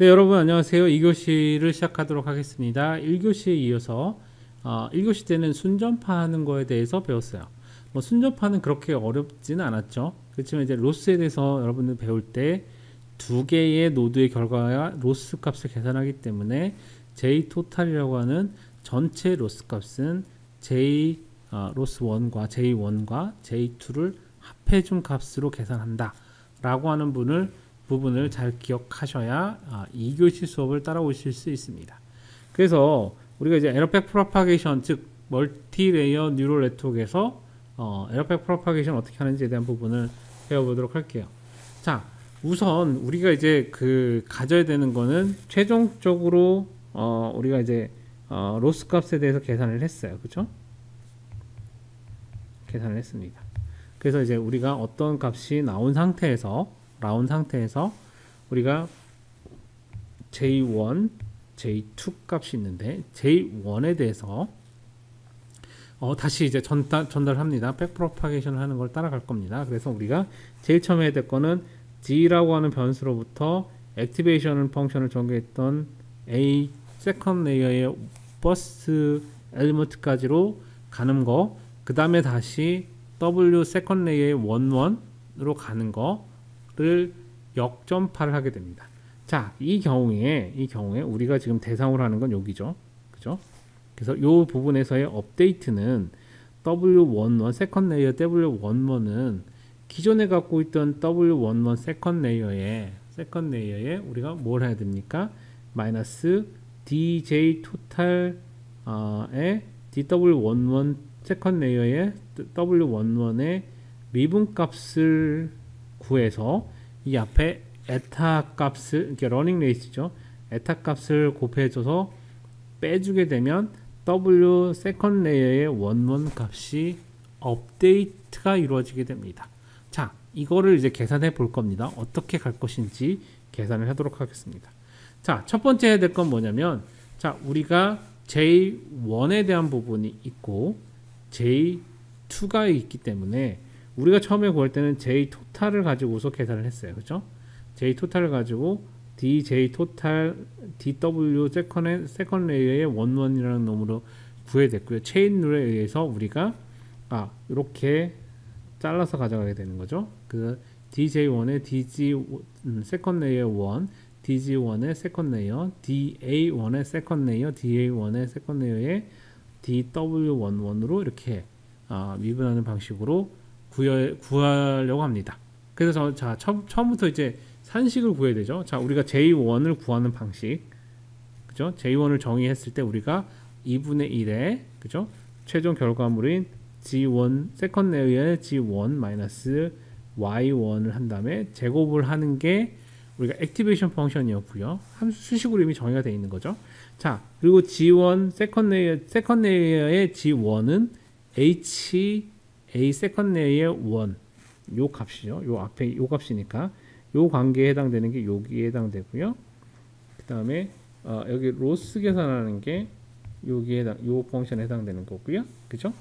네, 여러분 안녕하세요. 2교시를 시작하도록 하겠습니다. 1교시에 이어서 1교시 때는 순전파하는 거에 대해서 배웠어요. 뭐 순전파는 그렇게 어렵지는 않았죠. 그렇지만 이제 로스에 대해서 여러분들 배울 때 두 개의 노드의 결과와 로스 값을 계산하기 때문에 J 토탈이라고 하는 전체 로스 값은 J 로스 1과 J1과 J2를 합해준 값으로 계산한다 라고 하는 부분을 잘 기억하셔야 2교시 수업을 따라오실 수 있습니다. 그래서 우리가 이제 에러팩 프로파게이션, 즉 멀티레이어 뉴럴 네트워크에서 에러팩 프로파게이션 어떻게 하는지에 대한 부분을 배워보도록 할게요. 자, 우선 우리가 이제 가져야 되는 거는 최종적으로 우리가 이제 로스 값에 대해서 계산을 했어요. 그렇죠? 계산을 했습니다. 그래서 이제 우리가 어떤 값이 나온 상태에서 우리가 J1, J2 값이 있는데 J1에 대해서 다시 이제 전달합니다. 백 프로파게이션을 하는 걸 따라갈 겁니다. 그래서 우리가 제일 처음에 해야 될 거는 G라고 하는 변수로부터 액티베이션 펑션을 전개했던 A 세컨드 레이어의 버스트 엘리먼트까지로 가는 거, 그 다음에 다시 W 세컨드 레이어의 1,1으로 가는 거를 역전파를 하게 됩니다. 자, 이 경우에 우리가 지금 대상으로 하는 건 여기죠. 그죠? 그래서 이 부분에서의 업데이트는 W11 세컨드 레이어 W11은 기존에 갖고 있던 W11 세컨드 레이어에 우리가 뭘 해야 됩니까? 마이너스 DJ 토탈의 DW11 세컨드 레이어의 W11의 미분값을 구해서 이 앞에 에타 값을, 이게 러닝 레이스죠. 에타 값을 곱해줘서 빼주게 되면 W 세컨드 레이어의 11 값이 업데이트가 이루어지게 됩니다. 자, 이거를 이제 계산해 볼 겁니다. 어떻게 갈 것인지 계산을 하도록 하겠습니다. 자, 첫 번째 해야 될 건 뭐냐면, 자, 우리가 J1에 대한 부분이 있고 J2가 있기 때문에 우리가 처음에 구할 때는 J 토탈을 가지고서 계산을 했어요. 그렇죠? J 토탈을 가지고 DJ 토탈 DW 세컨드 레이어의 11이라는 놈으로 구해냈고요. 체인 룰에 의해서 우리가 이렇게 잘라서 가져가게 되는 거죠. 그 DJ1의 DG 세컨드 레이어 1, DG1의 세컨드 레이어, DA1의 세컨드 레이어, DA1의 세컨드 레이어의 DW11으로 이렇게 미분하는 방식으로 구하려고 합니다. 그래서 처음부터 이제 산식을 구해야 되죠. 자, 우리가 J1을 구하는 방식, 그죠? J1을 정의했을 때 우리가 2분의 1에, 그죠? 최종 결과물인 G1 세컨드 레이어의 G1 마이너스 Y1을 한 다음에 제곱을 하는 게 우리가 액티베이션 펑션이었고요. 함수 수식으로 이미 정의가 되어 있는 거죠. 자, 그리고 G1 세컨드 레이어의 G1은 A 세컨드 레이어의 1, 요 값이죠. 요 앞에 요 값이니까 요 관계에 해당되는 게 여기에 해당되고요. 그 다음에 여기 로스 계산하는 게 여기에 요 펑션에 해당되는 거고요. 그죠?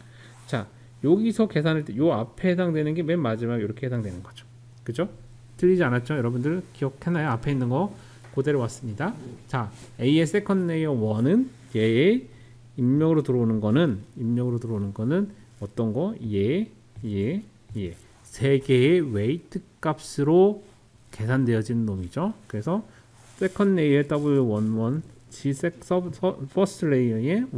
자, 여기서 계산할 때 요 앞에 해당되는 게 맨 마지막에 이렇게 해당되는 거죠. 그죠? 틀리지 않았죠? 여러분들 기억했나요? 앞에 있는 거 그대로 왔습니다. 자, A의 세컨드 레이어 1은 얘의 입력으로 들어오는 거는 어떤 거? 얘. 세 개의 웨이트 값으로 계산되어진 놈이죠. 그래서 세컨드 레이어의 W11, G 퍼스트 레이어의 1,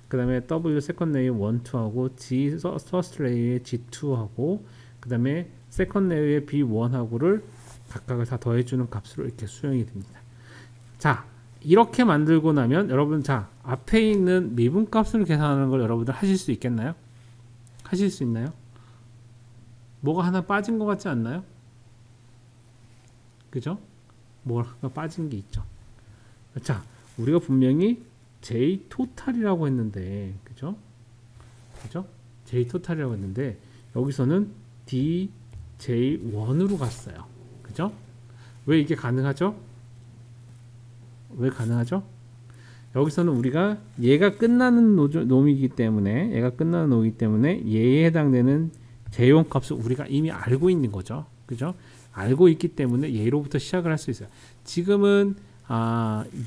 그 다음에 W 세컨드 레이어 1, 2하고 G 퍼스트 레이어의 G2하고 그 다음에 세컨드 레이어의 B1하고를 각각을 다 더해주는 값으로 이렇게 수용이 됩니다. 자, 이렇게 만들고 나면 여러분, 자, 앞에 있는 미분값을 계산하는 걸 여러분들 하실 수 있겠나요? 하실 수 있나요? 뭐가 하나 빠진 것 같지 않나요? 그죠? 뭐가 빠진 게 있죠. 자, 우리가 분명히 J 토탈이라고 했는데, 그죠? J 토탈이라고 했는데 여기서는 DJ1으로 갔어요. 그죠? 왜 이게 가능하죠? 여기서는 우리가 얘가 끝나는 놈이기 때문에 얘에 해당되는 J1 값을 우리가 이미 알고 있는 거죠. 그죠? 알고 있기 때문에 얘로부터 시작을 할 수 있어요. 지금은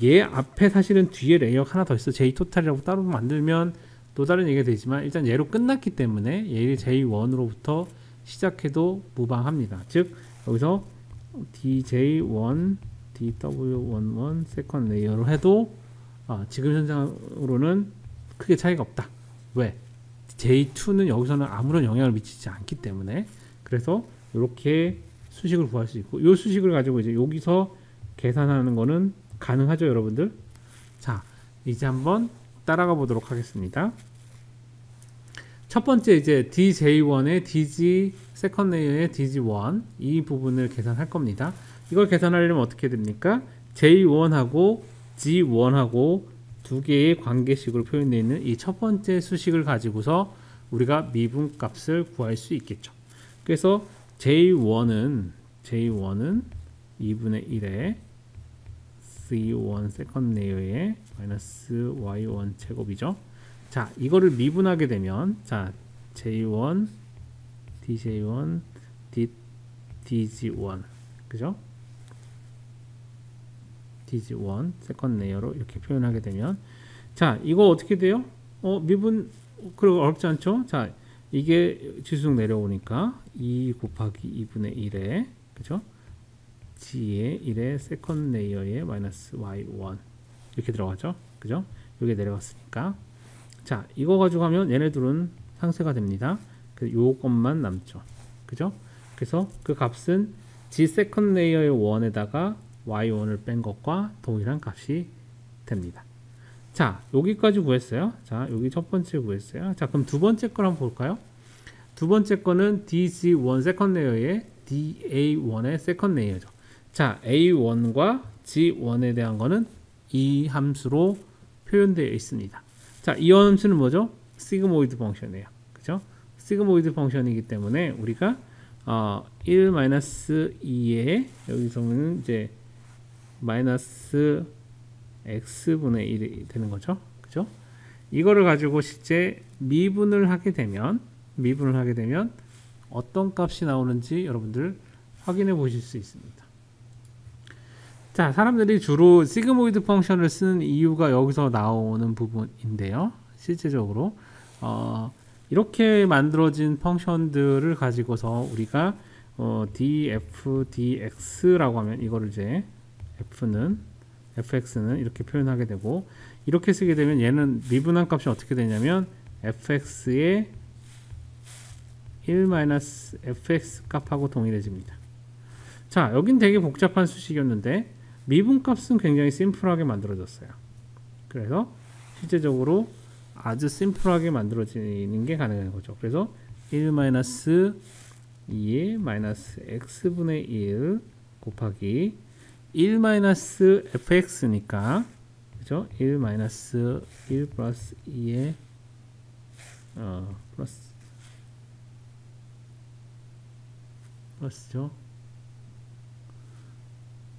얘 앞에 사실은 뒤에 레이어가 하나 더 있어. J토탈이라고 따로 만들면 또 다른 얘기가 되지만 일단 얘로 끝났기 때문에 얘를 J1으로부터 시작해도 무방합니다. 즉 여기서 DJ1, DW11 세컨드 레이어로 해도 지금 현상으로는 크게 차이가 없다. 왜? J2는 여기서는 아무런 영향을 미치지 않기 때문에. 그래서 이렇게 수식을 구할 수 있고, 이 수식을 가지고 이제 여기서 계산하는 거는 가능하죠, 여러분들? 자, 이제 한번 따라가 보도록 하겠습니다. 첫 번째 이제 DJ1의 DG 세컨드 레이어의 DG1 이 부분을 계산할 겁니다. 이걸 계산하려면 어떻게 됩니까? J1하고 G1하고 두 개의 관계식으로 표현되어 있는 이 첫 번째 수식을 가지고서 우리가 미분값을 구할 수 있겠죠. 그래서 J1은 2분의 1에 C1 세컨드 레이어의 마이너스 Y1 제곱이죠. 자, 이거를 미분하게 되면 자, J1 DJ1 DG1 그죠? DG1 세컨드 레이어로 이렇게 표현하게 되면 자, 이거 어떻게 돼요? 미분 그리고 어렵지 않죠? 자, 이게 지수속 내려오니까 2 곱하기 2분의 1에 그죠? G의 1의 세컨드 레이어의 마이너스 Y1 이렇게 들어가죠. 그죠? 여기 내려갔으니까 자, 이거 가지고 하면 얘네들은 상쇄가 됩니다. 요것만 남죠. 그죠? 그래서 그 값은 G 세컨드 레이어의 1에다가 Y1을 뺀 것과 동일한 값이 됩니다. 자, 여기까지 구했어요. 자, 여기 첫 번째 구했어요. 자, 그럼 두 번째 걸 한번 볼까요? 두 번째 거는 DG1 세컨드 레이어의 DA1의 세컨드 레이어죠. 자, A1과 G1에 대한 거는 이 함수로 표현되어 있습니다. 자, 이 함수는 뭐죠? 시그모이드 펑션이에요. 그죠? 시그모이드 펑션이기 때문에 우리가 1-2에 여기서는 이제 마이너스 x분의 1이 되는 거죠. 그죠? 이거를 가지고 실제 미분을 하게 되면 어떤 값이 나오는지 여러분들 확인해 보실 수 있습니다. 자, 사람들이 주로 시그모이드 펑션을 쓰는 이유가 여기서 나오는 부분인데요. 실제적으로 이렇게 만들어진 펑션들을 가지고서 우리가 df dx라고 하면 이거를 이제 fx는 이렇게 표현하게 되고 이렇게 쓰게 되면 얘는 미분한 값이 어떻게 되냐면 fx의 1-fx 값하고 동일해집니다. 자, 여긴 되게 복잡한 수식이었는데 미분값은 굉장히 심플하게 만들어졌어요. 그래서 실제적으로 아주 심플하게 만들어지는 게 가능한 거죠. 그래서 1-2의 마이너스 x분의 1 곱하기 1-fx니까 그죠? 1 플러스 2의 플러스죠.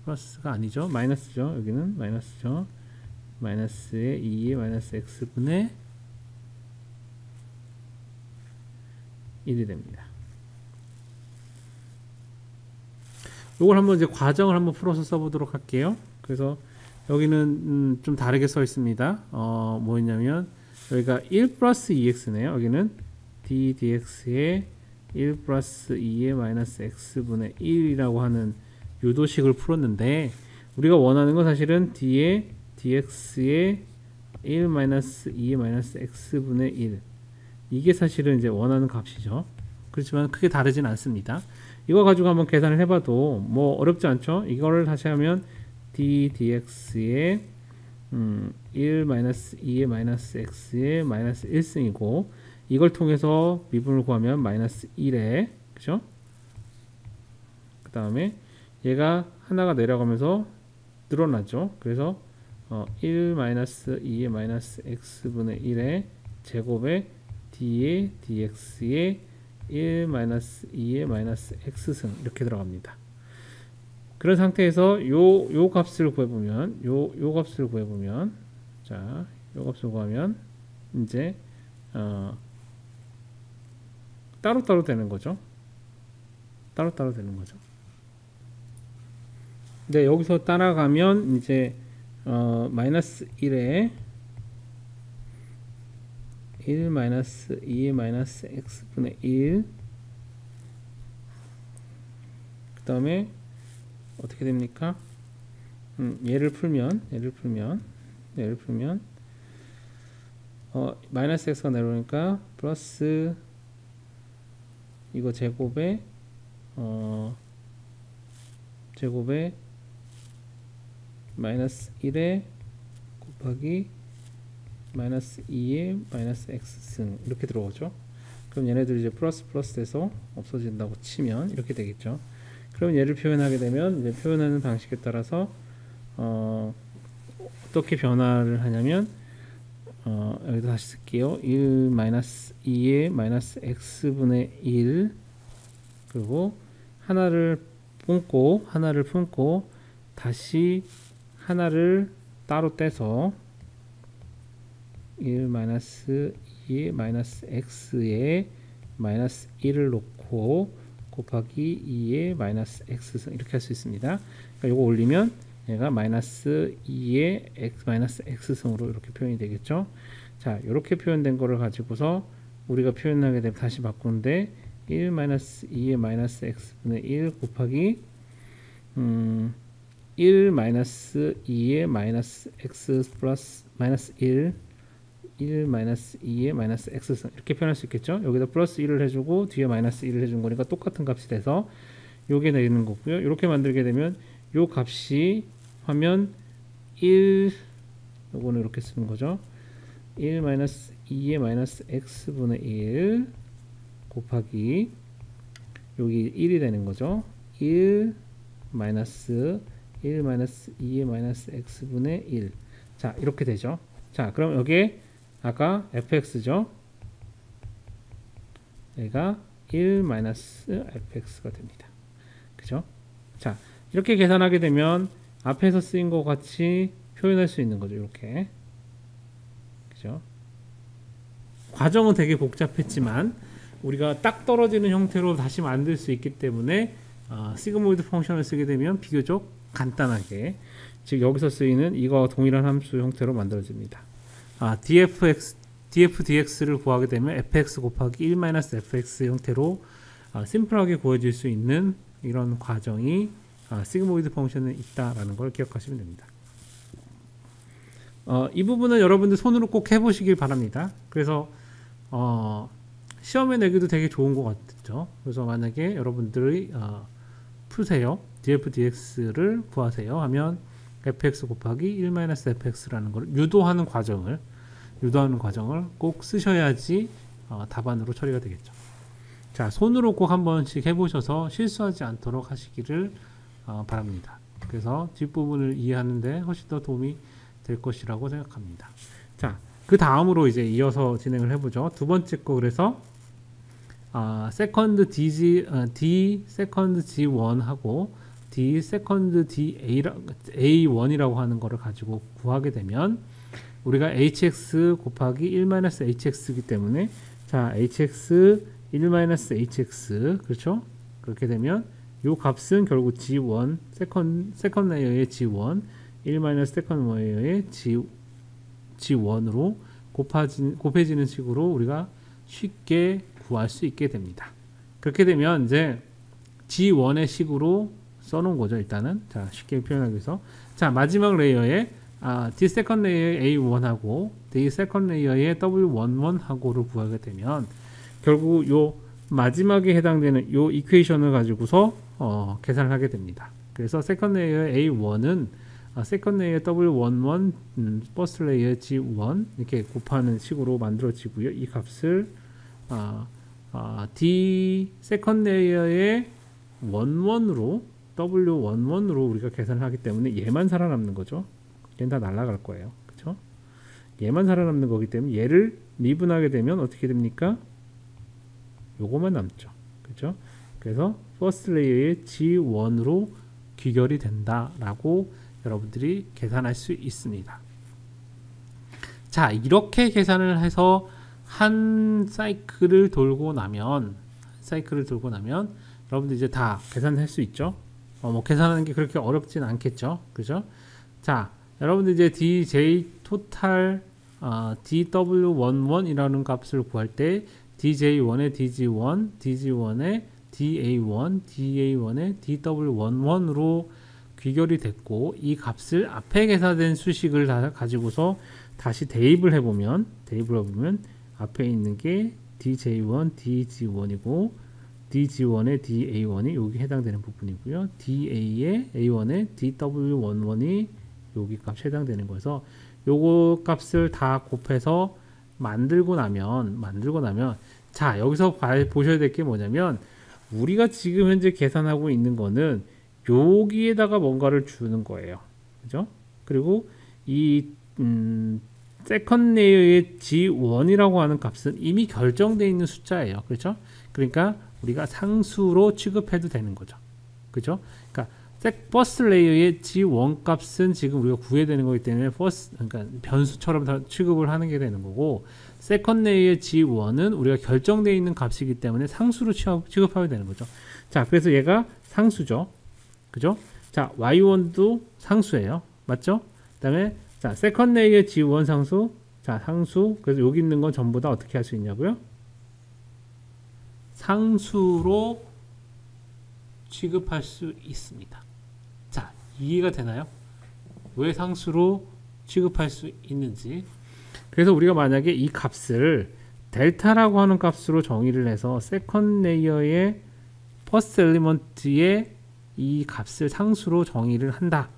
플러스가 아니죠. 마이너스죠. 여기는 마이너스죠. 마이너스의 2의 마이너스 x분의 1이 됩니다. 이걸 한번 이제 과정을 한번 풀어서 써보도록 할게요. 그래서 여기는 좀 다르게 써 있습니다. 뭐였냐면 여기가 1 플러스 2x네요. 여기는 d dx의 1 플러스 2의 마이너스 x분의 1이라고 하는 유도식을 풀었는데 우리가 원하는 건 사실은 d의 dx의 1 마이너스 2의 마이너스 x분의 1 이게 사실은 이제 원하는 값이죠. 그렇지만 크게 다르진 않습니다. 이거 가지고 한번 계산을 해봐도 뭐 어렵지 않죠. 이거를 다시 하면 d dx의 1 마이너스 2의 마이너스 x의 마이너스 1승이고 이걸 통해서 미분을 구하면 마이너스 1에 그죠? 그 다음에 얘가 하나가 내려가면서 늘어나죠. 그래서 1 마이너스 2의 마이너스 x분의 1의 제곱에 d의 dx의 1 마이너스 2의 마이너스 x승 이렇게 들어갑니다. 그런 상태에서 요 값을 구해보면 요 값을 구해보면 자, 요 값을 구하면 이제 따로따로 되는 거죠. 따로따로 되는 거죠. 네, 여기서 따라가면 이제 마이너스 1에 1 마이너스 2의 마이너스 x분의 1, 그 다음에 어떻게 됩니까? 얘를 풀면 마이너스 x가 내려오니까 플러스 이거 제곱에 마이너스 1에 곱하기 마이너스 2에 마이너스 x승 이렇게 들어오죠. 그럼 얘네들 이제 플러스 돼서 없어진다고 치면 이렇게 되겠죠. 그럼 얘를 표현하게 되면 이제 표현하는 방식에 따라서 어떻게 변화를 하냐면 여기다 다시 쓸게요. 1 마이너스 2에 마이너스 x분의 1, 그리고 하나를 품고 다시 하나를 따로 떼서 1 마이너스 2에 마이너스 x에 마이너스 1을 놓고 곱하기 2에 마이너스 x 이렇게 할 수 있습니다. 그러니까 이거 올리면 얘가 마이너스 2의 x 마이너스 x승으로 이렇게 표현이 되겠죠. 자, 이렇게 표현된 거를 가지고서 우리가 표현하게 되면 다시 바꾸는데 1 마이너스 2의 마이너스 x분의 1 곱하기 1 마이너스 2의 마이너스 x 플러스 마이너스 1 마이너스 2의 마이너스 x승 이렇게 표현할 수 있겠죠. 여기다 플러스 1을 해주고 뒤에 마이너스 1을 해준 거니까 똑같은 값이 돼서 요게 되는 거고요. 이렇게 만들게 되면 요 값이 하면 1, 요거는 이렇게 쓰는 거죠. 1 마이너스 2의 마이너스 x분의 1 곱하기 여기 1이 되는 거죠. 1 마이너스 2의 마이너스 x분의 1. 자, 이렇게 되죠. 자, 그럼 여기에 아까 fx죠. 얘가 1 마이너스 fx가 됩니다. 그죠? 자, 이렇게 계산하게 되면 앞에서 쓰인 것 같이 표현할 수 있는 거죠. 이렇게. 그죠? 과정은 되게 복잡했지만 우리가 딱 떨어지는 형태로 다시 만들 수 있기 때문에 시그모이드 펑션을 쓰게 되면 비교적 간단하게, 즉 여기서 쓰이는 이거 동일한 함수 형태로 만들어집니다. dfdx를 구하게 되면 fx 곱하기 1-fx 형태로 심플하게 구해질 수 있는 이런 과정이 시그모이드 펑션에 있다라는 걸 기억하시면 됩니다. 이 부분은 여러분들 손으로 꼭 해보시길 바랍니다. 그래서 시험에 내기도 되게 좋은 것 같죠. 그래서 만약에 여러분들이 푸세요, dfdx를 구하세요 하면 fx 곱하기 1-fx라는 걸 유도하는 과정을 꼭 쓰셔야지 답안으로 처리가 되겠죠. 자, 손으로 꼭 한 번씩 해보셔서 실수하지 않도록 하시기를 바랍니다. 그래서 뒷부분을 이해하는데 훨씬 더 도움이 될 것이라고 생각합니다. 자, 그 다음으로 이제 이어서 진행을 해보죠. 두 번째 거, 그래서 세컨드 D 세컨드 G1 하고 D 세컨드 A1이라고 하는 거를 가지고 구하게 되면 우리가 hx 곱하기 1-hx이기 때문에 자, hx 1-hx, 그렇죠? 그렇게 되면 요 값은 결국 G1 세컨드 레이어의 G1 1 세컨드 레이어의 G1으로 곱해지는 식으로 우리가 쉽게 구할 수 있게 됩니다. 그렇게 되면 이제 G1의 식으로 써놓은 거죠. 일단은 자, 쉽게 표현하기 위해서 자, 마지막 레이어에 D 세컨드 레이어의 A1하고 D 세컨드 레이어의 W11하고를 구하게 되면 결국 요 마지막에 해당되는 요 이퀘이션을 가지고서 계산을 하게 됩니다. 그래서 세컨드 레이어의 A1은 세컨드 레이어 W11 퍼스트 레이어 G1 이렇게 곱하는 식으로 만들어지고요. 이 값을 D 세컨드 레이어의 11으로 W11으로 우리가 계산을 하기 때문에 얘만 살아남는 거죠. 얘는 다 날아갈 거예요. 그렇죠? 얘만 살아남는 거기 때문에 얘를 미분하게 되면 어떻게 됩니까? 요거만 남죠. 그렇죠? 그래서 퍼스트 레이어의 G1으로 귀결이 된다라고 여러분들이 계산할 수 있습니다. 자, 이렇게 계산을 해서 한 사이클을 돌고 나면 여러분들 이제 다 계산할 수 있죠. 뭐 계산하는 게 그렇게 어렵진 않겠죠. 그죠? 자, 여러분들 이제 dj 토탈 dw11이라는 값을 구할 때 dj1의 dg1, dg1의 da1, da1의 dw11으로 귀결이 됐고 이 값을 앞에 계산된 수식을 다 가지고서 다시 대입을 해보면 앞에 있는 게 dj1, dg1이고 dg1의 da1이 여기 해당되는 부분이고요. da의 a1의 dw11이 여기 값 해당되는 거여서 요거 값을 다 곱해서 만들고 나면 자 여기서 보셔야 될 게 뭐냐면 우리가 지금 현재 계산하고 있는 거는 여기에다가 뭔가를 주는 거예요. 그죠? 그리고 이 세컨 레이어의 G1이라고 하는 값은 이미 결정되어 있는 숫자예요. 그렇죠? 그러니까 우리가 상수로 취급해도 되는 거죠. 그죠? 그러니까 퍼스트 레이어의 G1 값은 지금 우리가 구해야 되는 거기 때문에 그러니까 변수처럼 다 취급을 하는 게 되는 거고 세컨 레이어의 G1은 우리가 결정되어 있는 값이기 때문에 상수로 취급하게 되는 거죠. 자, 그래서 얘가 상수죠. 그죠? 자, y1도 상수예요. 맞죠? 그 다음에 자, 세컨 레이어의 G1 상수. 자, 상수. 그래서 여기 있는 건 전부 다 어떻게 할 수 있냐고요? 상수로 취급할 수 있습니다. 자, 이해가 되나요? 왜 상수로 취급할 수 있는지. 그래서 우리가 만약에 이 값을 델타라고 하는 값으로 정의를 해서 세컨 레이어의 퍼스트 엘리먼트의 이 값을 상수로 정의를 한다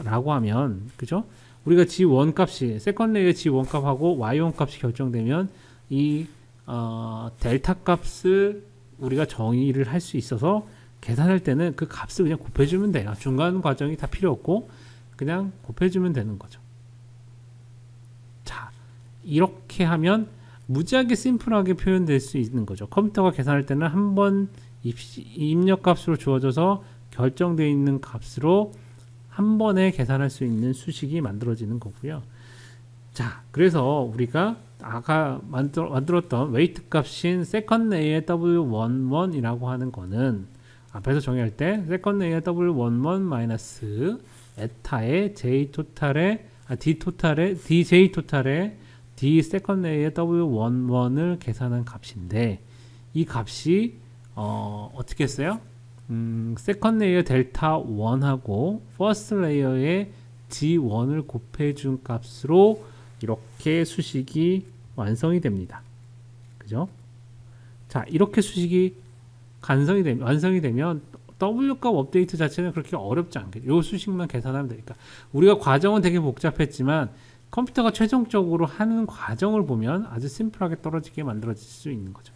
라고 하면 그죠? 우리가 G1 값이 세컨 레이어 G1 값하고 Y1 값이 결정되면 이 델타 값을 우리가 정의를 할 수 있어서 계산할 때는 그 값을 그냥 곱해주면 돼요. 중간 과정이 다 필요 없고 그냥 곱해주면 되는 거죠. 자, 이렇게 하면 무지하게 심플하게 표현될 수 있는 거죠. 컴퓨터가 계산할 때는 한 번 입력 값으로 주어져서 결정되어 있는 값으로 한 번에 계산할 수 있는 수식이 만들어지는 거고요. 자, 그래서 우리가 아까 만들었던 웨이트 값인 세컨 레이어의 W11이라고 하는 거는 앞에서 정의할 때 세컨 레이어 W11 마이너스 에타의 J 토탈의 D 토탈의 DJ 토탈의 D 세컨 레이어 W11을 계산한 값인데 이 값이 어떻게 했어요? 세컨 레이어 델타 1하고 퍼스트 레이어의 G1을 곱해준 값으로 이렇게 수식이 완성이 됩니다. 그죠? 자, 이렇게 수식이 완성이 되면 W값 업데이트 자체는 그렇게 어렵지 않겠죠. 요 수식만 계산하면 되니까. 우리가 과정은 되게 복잡했지만 컴퓨터가 최종적으로 하는 과정을 보면 아주 심플하게 떨어지게 만들어질 수 있는 거죠.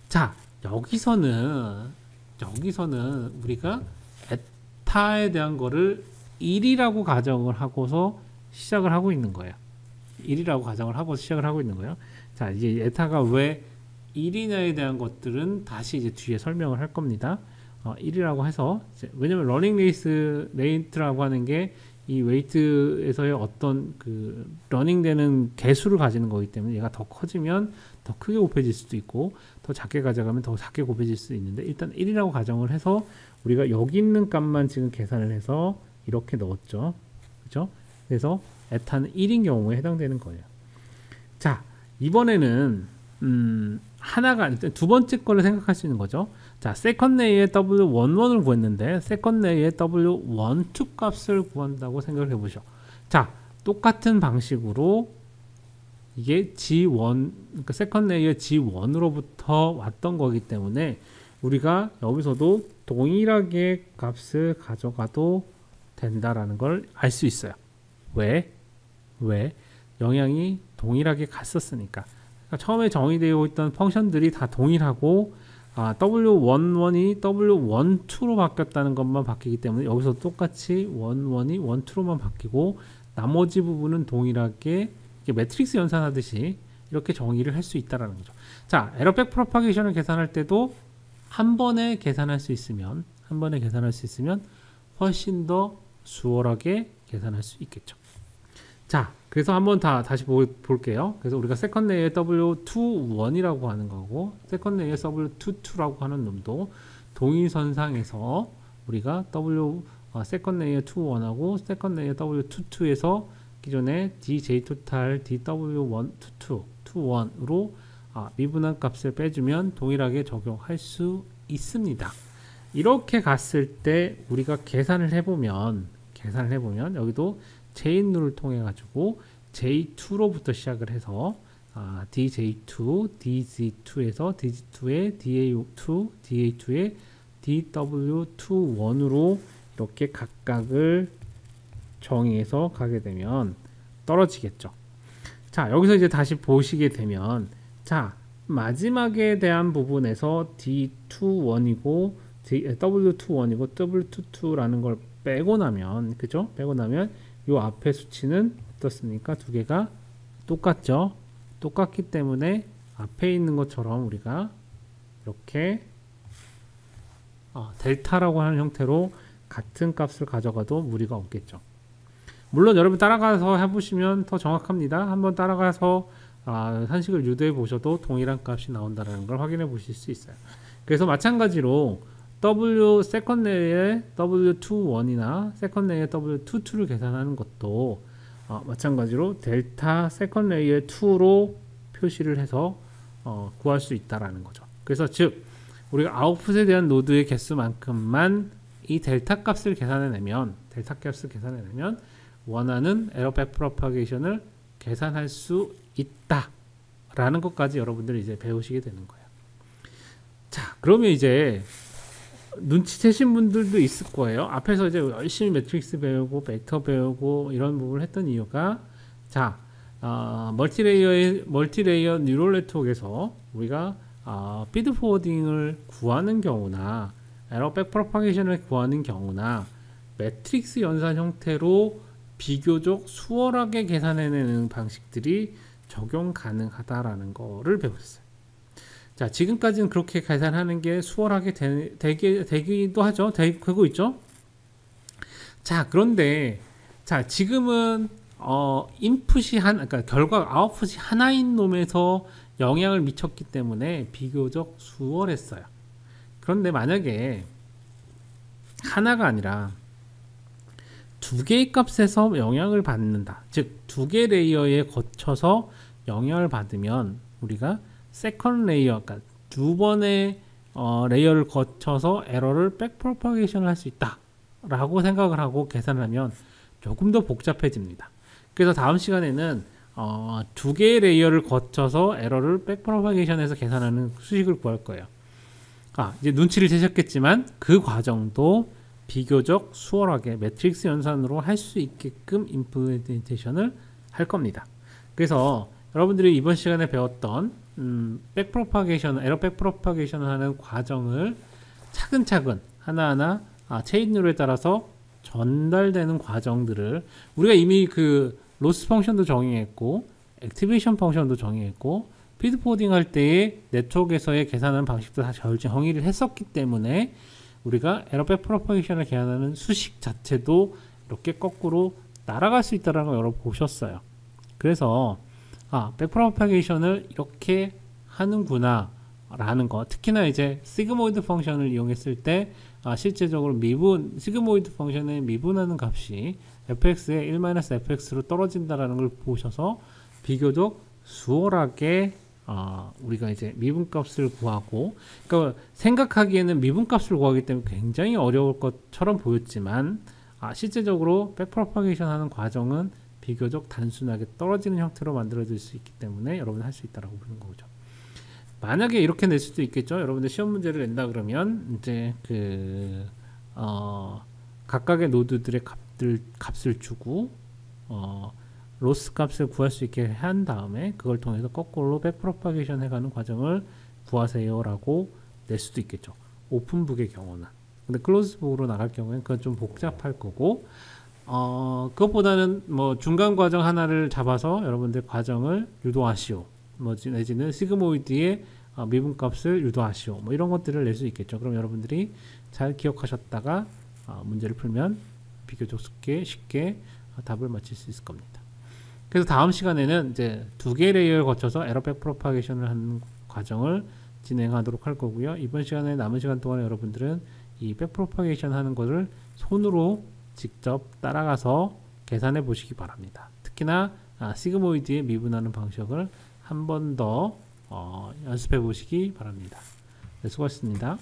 자, 여기서는 우리가 에타에 대한 거를 1이라고 가정을 하고서 시작을 하고 있는 거예요. 1이라고 가정을 하고 시작을 하고 있는 거예요. 자, 이제 에타가 왜 1이냐에 대한 것들은 다시 이제 뒤에 설명을 할 겁니다. 1이라고 해서 왜냐면 러닝 레이트라고 하는 게 이 웨이트에서의 어떤 그 러닝되는 개수를 가지는 거기 때문에 얘가 더 커지면 더 크게 곱해질 수도 있고 더 작게 가져가면 더 작게 곱해질 수도 있는데 일단 1이라고 가정을 해서 우리가 여기 있는 값만 지금 계산을 해서 이렇게 넣었죠. 그죠? 그래서 에타는 1인 경우에 해당되는 거예요. 자, 이번에는 하나가 일단 두 번째 거를 생각할 수 있는 거죠. 자, 세컨 레이어의 W11을 구했는데 세컨 레이어의 W12 값을 구한다고 생각을 해보죠. 자, 똑같은 방식으로 이게 G1, 그러니까 세컨 레이어 G1으로부터 왔던 거기 때문에 우리가 여기서도 동일하게 값을 가져가도 된다라는 걸 알 수 있어요. 왜? 영향이 동일하게 갔었으니까. 그러니까 처음에 정의되어 있던 펑션들이 다 동일하고 W11이 W12로 바뀌었다는 것만 바뀌기 때문에 여기서 똑같이 11이 12로만 바뀌고 나머지 부분은 동일하게 매트릭스 연산하듯이 이렇게 정의를 할 수 있다는 거죠. 자, 에러백 프로파게이션을 계산할 때도 한 번에 계산할 수 있으면 훨씬 더 수월하게 계산할 수 있겠죠. 자, 그래서 한번 다시 볼게요. 그래서 우리가 세컨 레이어 W21이라고 하는 거고 세컨 레이어 W22라고 하는 놈도 동일선상에서 우리가 세컨 레이어 2.1하고 세컨 레이어 W22에서 기존의 DJ 토탈 DW122.1으로 미분한 값을 빼주면 동일하게 적용할 수 있습니다. 이렇게 갔을 때 우리가 계산을 해보면 여기도 체인 룰을 통해 가지고 J2로부터 시작을 해서 DJ2, DZ2에서 DZ2의 DA2, DA2의 DW21으로 이렇게 각각을 정의해서 가게 되면 떨어지겠죠. 자, 여기서 이제 다시 보시게 되면, 자, 마지막에 대한 부분에서 D21이고 W21이고 W22라는 걸 빼고 나면, 그죠? 빼고 나면 요 앞에 수치는 어떻습니까? 두 개가 똑같죠? 똑같기 때문에 앞에 있는 것처럼 우리가 이렇게 델타라고 하는 형태로 같은 값을 가져가도 무리가 없겠죠. 물론 여러분 따라가서 해보시면 더 정확합니다. 한번 따라가서 산식을 유도해 보셔도 동일한 값이 나온다는 걸 확인해 보실 수 있어요. 그래서 마찬가지로 세컨 레이어의 W21이나 세컨 레이어 W22를 계산하는 것도 마찬가지로 델타 세컨 레이어 2로 표시를 해서 구할 수 있다라는 거죠. 그래서 즉 우리가 아웃풋에 대한 노드의 개수만큼만 이 델타 값을 계산해내면 원하는 에러 백 프로파게이션을 계산할 수 있다라는 것까지 여러분들이 이제 배우시게 되는 거예요. 자, 그러면 이제 눈치채신 분들도 있을 거예요. 앞에서 이제 열심히 매트릭스 배우고 벡터 배우고 이런 부분을 했던 이유가, 자, 멀티레이어 뉴럴 네트워크에서 우리가 피드 포워딩을 구하는 경우나 에러 백 프로파게이션을 구하는 경우나 매트릭스 연산 형태로 비교적 수월하게 계산해내는 방식들이 적용 가능하다라는 거를 배웠어요. 자, 지금까지는 그렇게 계산하는 게 수월하게 되기도 하죠. 되고 있죠. 자, 그런데 자, 지금은 인풋이 그러니까 결과 아웃풋이 하나인 놈에서 영향을 미쳤기 때문에 비교적 수월했어요. 그런데 만약에 하나가 아니라 두 개의 값에서 영향을 받는다. 즉, 두 개 레이어에 거쳐서 영향을 받으면 우리가 세컨 레이어, 그러니까 두 번의 레이어를 거쳐서 에러를 백 프로파게이션을 할 수 있다 라고 생각을 하고 계산을 하면 조금 더 복잡해집니다. 그래서 다음 시간에는 두 개의 레이어를 거쳐서 에러를 백 프로파게이션해서 계산하는 수식을 구할 거예요. 이제 눈치를 채셨겠지만 그 과정도 비교적 수월하게 매트릭스 연산으로 할 수 있게끔 임플리멘테이션을 할 겁니다. 그래서 여러분들이 이번 시간에 배웠던 백 프로파게이션, 에러 백 프로파게이션을 하는 과정을 차근차근 하나하나 체인 룰에 따라서 전달되는 과정들을 우리가 이미 그 로스 펑션도 정의했고 액티베이션 펑션도 정의했고 피드 포워딩 할 때의 네트워크에서의 계산하는 방식도 다 정의를 했었기 때문에 우리가 에러 백 프로파게이션을 계산하는 수식 자체도 이렇게 거꾸로 날아갈 수 있다는 걸 여러분 보셨어요. 그래서 백 프로파게이션을 이렇게 하는구나 라는 거, 특히나 이제 시그모이드 펑션을 이용했을 때 실제적으로 시그모이드 펑션의 미분하는 값이 fx의 1-fx로 떨어진다라는 걸 보셔서 비교적 수월하게 우리가 이제 미분값을 구하고, 그러니까 생각하기에는 미분값을 구하기 때문에 굉장히 어려울 것처럼 보였지만 실제적으로 백 프로파게이션 하는 과정은 비교적 단순하게 떨어지는 형태로 만들어질 수 있기 때문에 여러분 할 수 있다라고 보는 거죠. 만약에 이렇게 낼 수도 있겠죠. 여러분들 시험 문제를 낸다 그러면 이제 각각의 노드들의 값을 주고 로스 값을 구할 수 있게 한 다음에 그걸 통해서 거꾸로 백 프로파게이션 해가는 과정을 구하세요 라고 낼 수도 있겠죠. 오픈북의 경우는. 근데 클로즈북으로 나갈 경우에는 그건 좀 복잡할 거고, 그것보다는 뭐 중간 과정 하나를 잡아서 여러분들 과정을 유도하시오, 내지는 시그모이드의 미분값을 유도하시오, 뭐 이런 것들을 낼 수 있겠죠. 그럼 여러분들이 잘 기억하셨다가 문제를 풀면 비교적 쉽게 답을 맞힐 수 있을 겁니다. 그래서 다음 시간에는 이제 두 개의 레이어를 거쳐서 에러 백 프로파게이션을 하는 과정을 진행하도록 할 거고요. 이번 시간에 남은 시간 동안 여러분들은 이 백프로파게이션 하는 것을 손으로 직접 따라가서 계산해 보시기 바랍니다. 특히나 시그모이드의 미분하는 방식을 한 번 더 연습해 보시기 바랍니다. 네, 수고하셨습니다.